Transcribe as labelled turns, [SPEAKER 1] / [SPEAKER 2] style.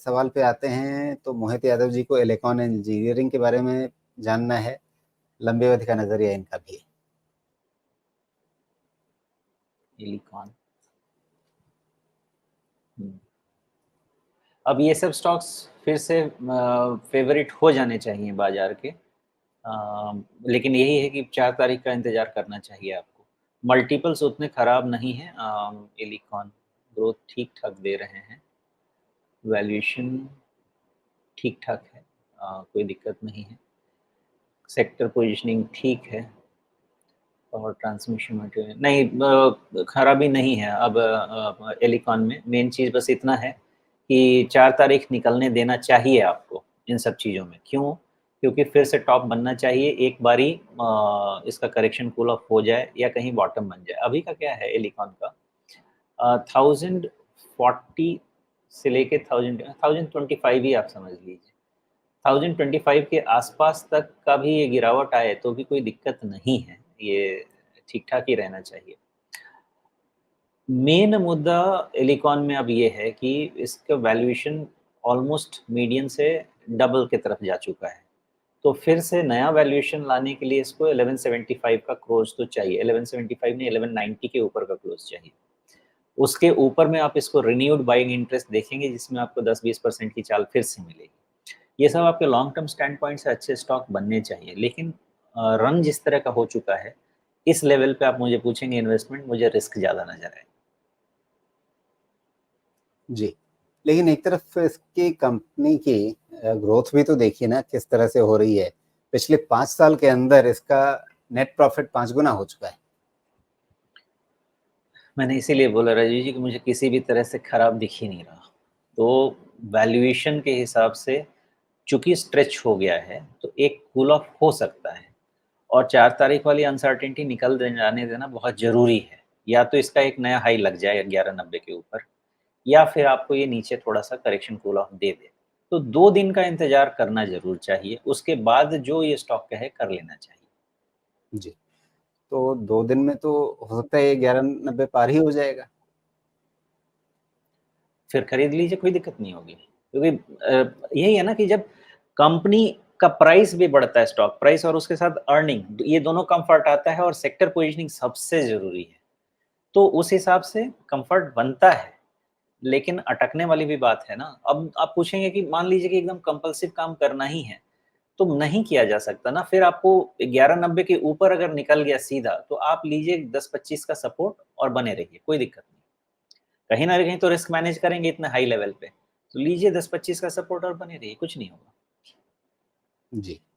[SPEAKER 1] सवाल पे आते हैं तो मोहित यादव जी को इलेक्ट्रॉन इंजीनियरिंग के बारे में जानना है। लंबी अवधि का नजरिया इनका भी है।
[SPEAKER 2] इलिकॉन। अब ये सब स्टॉक्स फिर से फेवरेट हो जाने चाहिए बाजार के। लेकिन यही है कि 4 तारीख का इंतजार करना चाहिए आपको। मल्टीपल्स उतने खराब नहीं हैं। इलिकॉन ग्रोथ ठीक ठाक दे रहे हैं, वैल्यूएशन ठीक ठाक है, कोई दिक्कत नहीं है, सेक्टर पोजीशनिंग ठीक है, और ट्रांसमिशन मटेरियल नहीं, खराबी नहीं है। अब एलिकॉन में मेन चीज़ बस इतना है कि 4 तारीख निकलने देना चाहिए आपको इन सब चीज़ों में। क्यों? क्योंकि फिर से टॉप बनना चाहिए एक बारी, इसका करेक्शन कूल ऑफ हो जाए या कहीं बॉटम बन जाए। अभी का क्या है एलिकॉन का, 1040 से लेके 1025 ही आप समझ लीजिए। 1025 के आसपास तक का भी ये गिरावट आए तो भी कोई दिक्कत नहीं है, ये ठीक ठाक ही रहना चाहिए। मेन मुद्दा एलिकॉन में अब ये है कि इसका वैल्यूएशन ऑलमोस्ट मीडियन से डबल की तरफ जा चुका है। तो फिर से नया वैल्यूएशन लाने के लिए इसको 1175 का क्लोज तो चाहिए। 1175 नहीं, 1190 के ऊपर का क्लोज चाहिए। उसके ऊपर में आप इसको रिन्यूड बाइंग इंटरेस्ट देखेंगे, जिसमें आपको 10-20% की चाल फिर से मिलेगी। ये सब आपके लॉन्ग टर्म स्टैंड पॉइंट से अच्छे स्टॉक बनने चाहिए। लेकिन रन जिस तरह का हो चुका है, इस लेवल पे आप मुझे पूछेंगे इन्वेस्टमेंट, मुझे रिस्क ज़्यादा नज़र आए।
[SPEAKER 1] जी, लेकिन एक तरफ इसकी कंपनी की ग्रोथ भी तो देखिए ना किस तरह से हो रही है। पिछले 5 साल के अंदर इसका नेट प्रॉफिट 5 गुना हो चुका है।
[SPEAKER 2] मैंने इसीलिए बोला राजीव जी कि मुझे किसी भी तरह से खराब दिख ही नहीं रहा। तो वैल्यूएशन के हिसाब से चूंकि स्ट्रेच हो गया है, तो एक कूल ऑफ हो सकता है, और 4 तारीख वाली अनसर्टेनिटी निकल जाने देना बहुत ज़रूरी है। या तो इसका एक नया हाई लग जाए 1190 के ऊपर, या फिर आपको ये नीचे थोड़ा-सा करेक्शन कूल ऑफ दे दे। तो 2 दिन का इंतज़ार करना ज़रूर चाहिए, उसके बाद जो ये स्टॉक कहे कर लेना चाहिए।
[SPEAKER 1] जी, तो 2 दिन में तो हो सकता है ये 1190 पार ही हो जाएगा।
[SPEAKER 2] फिर खरीद लीजिए, कोई दिक्कत नहीं होगी। क्योंकि यही है ना कि जब कंपनी का प्राइस भी बढ़ता है, स्टॉक प्राइस और उसके साथ अर्निंग, ये दोनों कम्फर्ट आता है, और सेक्टर पोजीशनिंग सबसे ज़रूरी है। तो उस हिसाब से कम्फर्ट बनता है। लेकिन अटकने वाली भी बात है ना। अब आप पूछेंगे कि मान लीजिए कि एकदम कंपल्सिव काम करना ही है, तो नहीं किया जा सकता ना। फिर आपको 1190 के ऊपर अगर निकल गया सीधा, तो आप लीजिए 10-25 का सपोर्ट और बने रहिए, कोई दिक्कत नहीं। कहीं ना कहीं तो रिस्क मैनेज करेंगे इतने हाई लेवल पे, तो लीजिए 10-25 का सपोर्ट और बने रहिए, कुछ नहीं होगा।
[SPEAKER 1] जी।